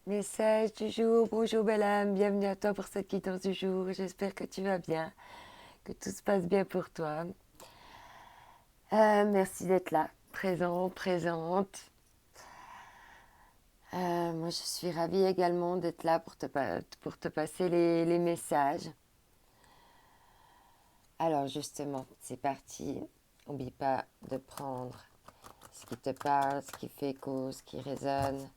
Message du jour, bonjour belle âme, bienvenue à toi pour cette guidance du jour. J'espère que tu vas bien, que tout se passe bien pour toi. Merci d'être là, présent, présente. Moi je suis ravie également d'être là pour te passer les messages. Alors justement, c'est parti. N'oublie pas de prendre ce qui te parle, ce qui fait écho, ce qui résonne.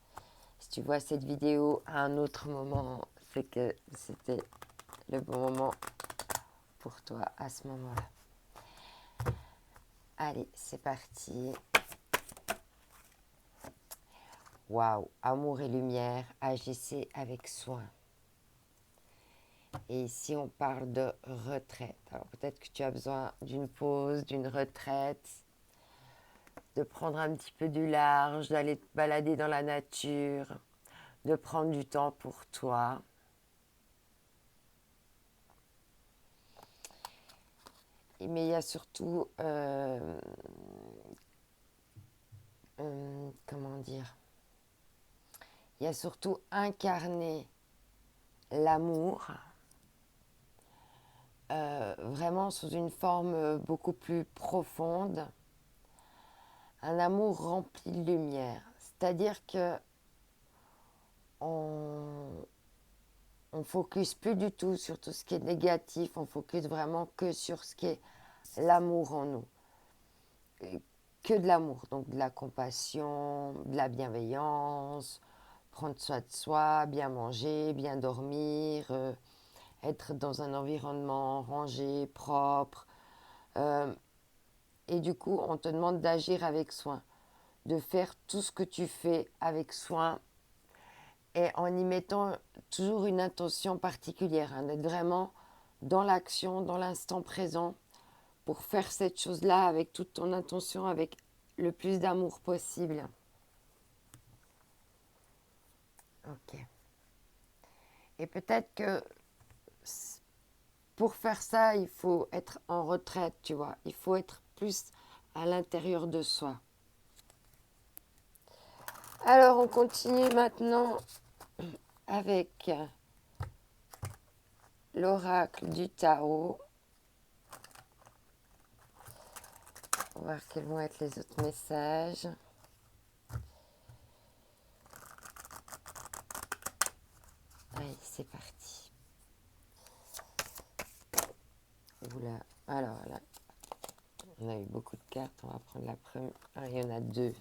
Si tu vois cette vidéo à un autre moment, c'est que c'était le bon moment pour toi à ce moment-là. Allez, c'est parti. Waouh, amour et lumière, agissez avec soin. Et ici, on parle de retraite. Alors peut-être que tu as besoin d'une pause, d'une retraite, de prendre un petit peu du large, d'aller te balader dans la nature, de prendre du temps pour toi. Mais il y a surtout, comment dire, il y a surtout incarner l'amour, vraiment sous une forme beaucoup plus profonde, un amour rempli de lumière. C'est-à-dire que on focus plus du tout sur tout ce qui est négatif, on focus vraiment que sur ce qui est l'amour en nous. Que de l'amour, donc de la compassion, de la bienveillance, prendre soin de soi, bien manger, bien dormir, être dans un environnement rangé, propre. Euh, et du coup, on te demande d'agir avec soin, de faire tout ce que tu fais avec soin et en y mettant toujours une intention particulière, hein, d'être vraiment dans l'action, dans l'instant présent, pour faire cette chose-là avec toute ton intention, avec le plus d'amour possible. Ok. Et peut-être que pour faire ça, il faut être en retraite, tu vois. Il faut être plus à l'intérieur de soi. Alors, on continue maintenant avec l'oracle du Tao. On va voir quels vont être les autres messages. Allez, c'est parti. Oula. Alors là, on a eu beaucoup de cartes. On va prendre la première. Ah, il y en a deux.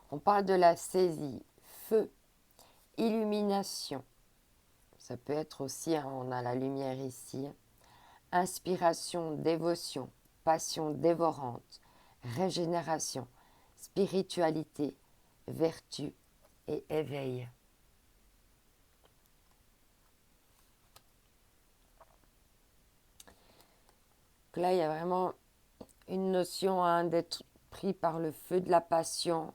On parle de la saisie. Feu. Illumination. Ça peut être aussi, hein, on a la lumière ici. Inspiration, dévotion, passion dévorante, régénération, spiritualité, vertu et éveil. Donc là, il y a vraiment une notion, hein, d'être pris par le feu de la passion,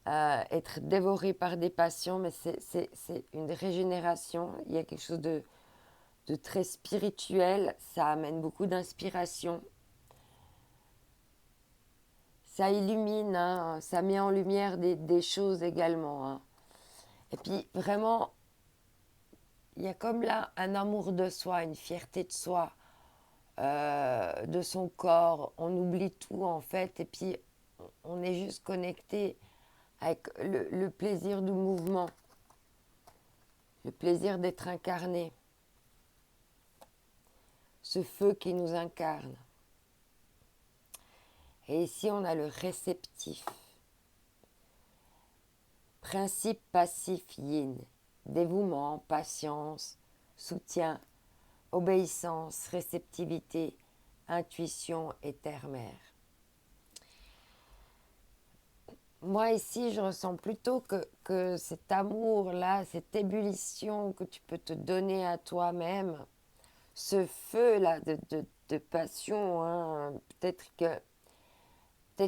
être dévoré par des passions, mais c'est une régénération. Il y a quelque chose de très spirituel, ça amène beaucoup d'inspiration. Ça illumine, hein, ça met en lumière des choses également, hein. Et puis vraiment, il y a comme là un amour de soi, une fierté de soi, de son corps. On oublie tout en fait et puis on est juste connecté avec le plaisir du mouvement, le plaisir d'être incarné, ce feu qui nous incarne. Et ici on a le réceptif. Principe passif yin, dévouement, patience, soutien, obéissance, réceptivité, intuition et terre-mère. Moi ici, je ressens plutôt que cet amour-là, cette ébullition que tu peux te donner à toi-même, ce feu-là de passion, hein, peut-être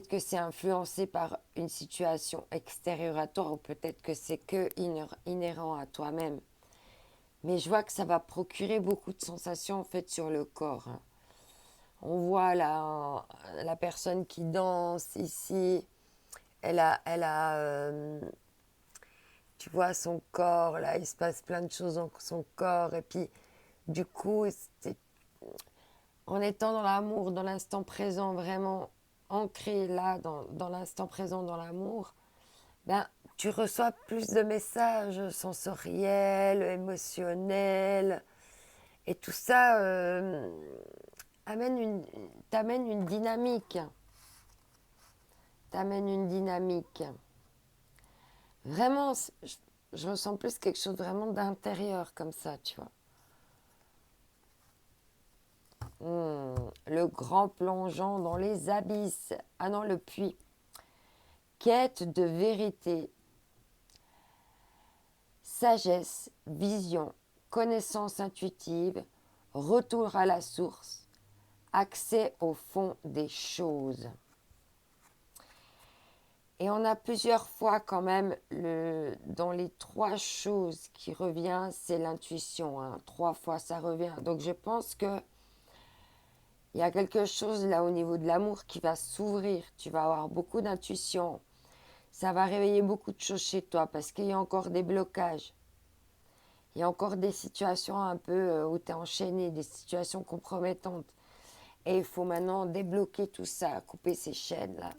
que c'est influencé par une situation extérieure à toi ou peut-être que c'est que inhérent à toi-même. Mais je vois que ça va procurer beaucoup de sensations en fait sur le corps, hein. On voit la personne qui danse ici, elle a tu vois son corps, là, il se passe plein de choses dans son corps. Et puis, du coup, en étant dans l'amour, dans l'instant présent, vraiment ancré là, dans l'instant présent, dans l'amour, ben, tu reçois plus de messages sensoriels, émotionnels. Et tout ça t'amène une dynamique. T'amène une dynamique. Vraiment, je ressens plus quelque chose vraiment d'intérieur comme ça, tu vois. Le grand plongeon dans les abysses. Ah non, le puits. Quête de vérité, sagesse, vision, connaissance intuitive, retour à la source, accès au fond des choses. Et on a plusieurs fois quand même, dans les 3 choses qui revient, c'est l'intuition. 3 fois ça revient. Donc je pense que il y a quelque chose là au niveau de l'amour qui va s'ouvrir. Tu vas avoir beaucoup d'intuition. Ça va réveiller beaucoup de choses chez toi parce qu'il y a encore des blocages. Il y a encore des situations un peu où tu es enchaîné, des situations compromettantes. Et il faut maintenant débloquer tout ça, couper ces chaînes-là.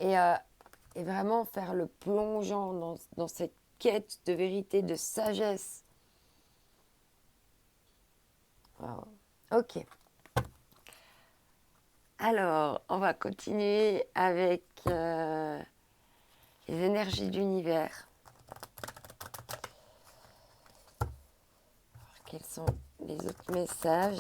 Et vraiment faire le plongeon dans cette quête de vérité, de sagesse. Wow. Ok. Alors, on va continuer avec les énergies de l'univers. Quels sont les autres messages ?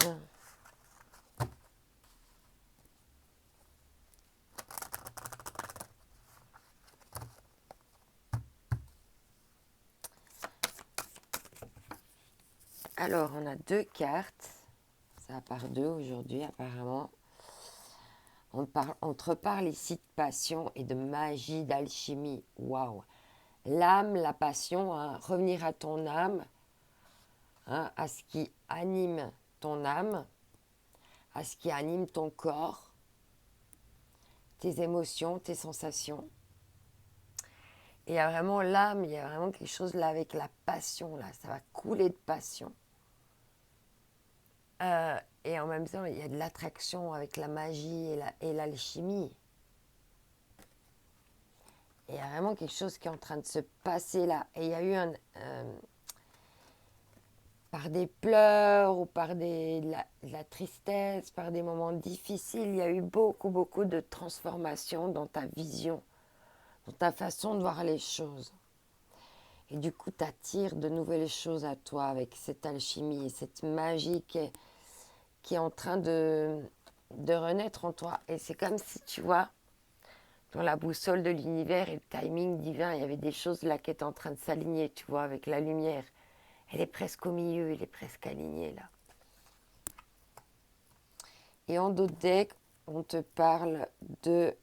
Alors, on a 2 cartes. Ça part 2 aujourd'hui, apparemment. On te reparle ici de passion et de magie, d'alchimie. Waouh! L'âme, la passion, revenir à ton âme, à ce qui anime ton âme, à ce qui anime ton corps, tes émotions, tes sensations. Et il y a vraiment l'âme, il y a vraiment quelque chose là avec la passion, là, ça va couler de passion. Et en même temps, il y a de l'attraction avec la magie et l'alchimie. Et il y a vraiment quelque chose qui est en train de se passer là. Et il y a eu par des pleurs ou par de la tristesse, par des moments difficiles, il y a eu beaucoup, beaucoup de transformations dans ta vision, dans ta façon de voir les choses. Et du coup, tu attires de nouvelles choses à toi avec cette alchimie et cette magie qui est en train de renaître en toi. Et c'est comme si, tu vois, dans la boussole de l'univers et le timing divin, il y avait des choses là qui étaient en train de s'aligner, tu vois, avec la lumière. Elle est presque au milieu, elle est presque alignée là. Et en d'autres decks, on te parle de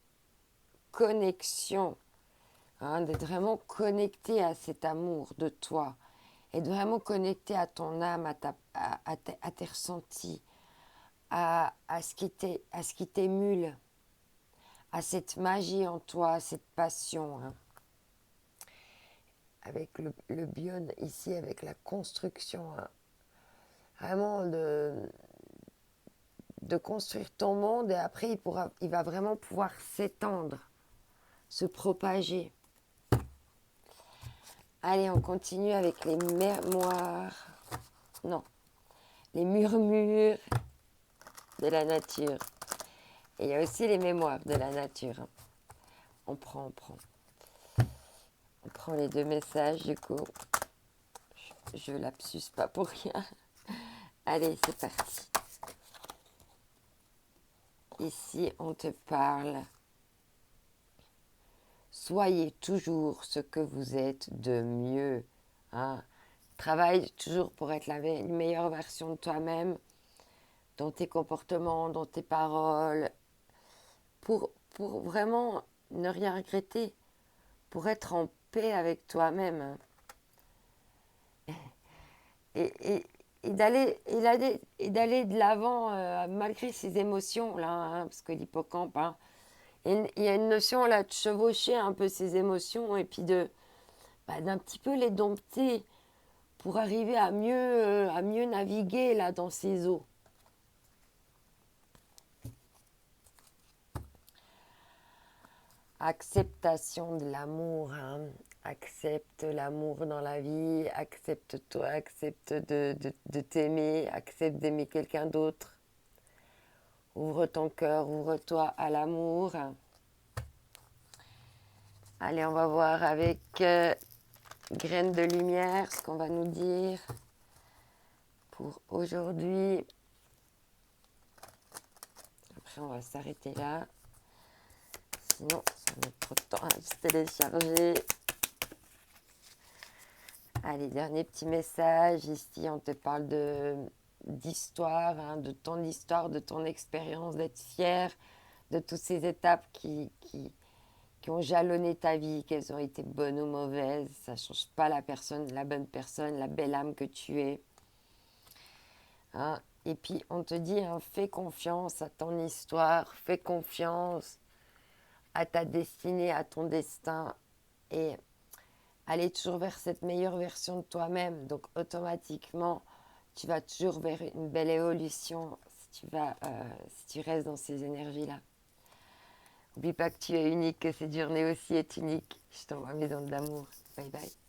connexion, d'être vraiment connecté à cet amour de toi, et de vraiment connecté à ton âme, à tes ressentis, à ce qui t'émule, à cette magie en toi, à cette passion. Avec le biome ici, avec la construction, vraiment de construire ton monde, et après il va vraiment pouvoir s'étendre, se propager. Allez, on continue avec les mémoires, non, les murmures de la nature. Et il y a aussi les mémoires de la nature. On prend les 2 messages du coup. Je lapsus pas pour rien. Allez, c'est parti. Ici, on te parle. Soyez toujours ce que vous êtes de mieux. Travaille toujours pour être la meilleure version de toi-même, dans tes comportements, dans tes paroles, pour vraiment ne rien regretter, pour être en paix avec toi-même. Et d'aller de l'avant malgré ces émotions là, parce que l'hippocampe, il y a une notion là de chevaucher un peu ces émotions et puis de d'un petit peu les dompter pour arriver à mieux naviguer là dans ces eaux. Acceptation de l'amour, hein. Accepte l'amour dans la vie, accepte-toi, accepte de t'aimer, accepte d'aimer quelqu'un d'autre. Ouvre ton cœur, ouvre-toi à l'amour. Allez, on va voir avec Graines de lumière ce qu'on va nous dire pour aujourd'hui. Après, on va s'arrêter là. Sinon, ça va mettre trop de temps à se télécharger. Allez, dernier petit message. Ici, on te parle d'histoire, hein, de ton histoire, de ton expérience, d'être fier de toutes ces étapes qui ont jalonné ta vie, qu'elles ont été bonnes ou mauvaises. Ça ne change pas la personne, la bonne personne, la belle âme que tu es. Hein. Et puis, on te dit, hein, fais confiance à ton histoire, fais confiance à ta destinée, à ton destin. Et aller toujours vers cette meilleure version de toi-même. Donc automatiquement, tu vas toujours vers une belle évolution si tu restes dans ces énergies-là. N'oublie pas que tu es unique, que cette journée aussi est unique. Je t'envoie mes ondes d'amour. Bye bye.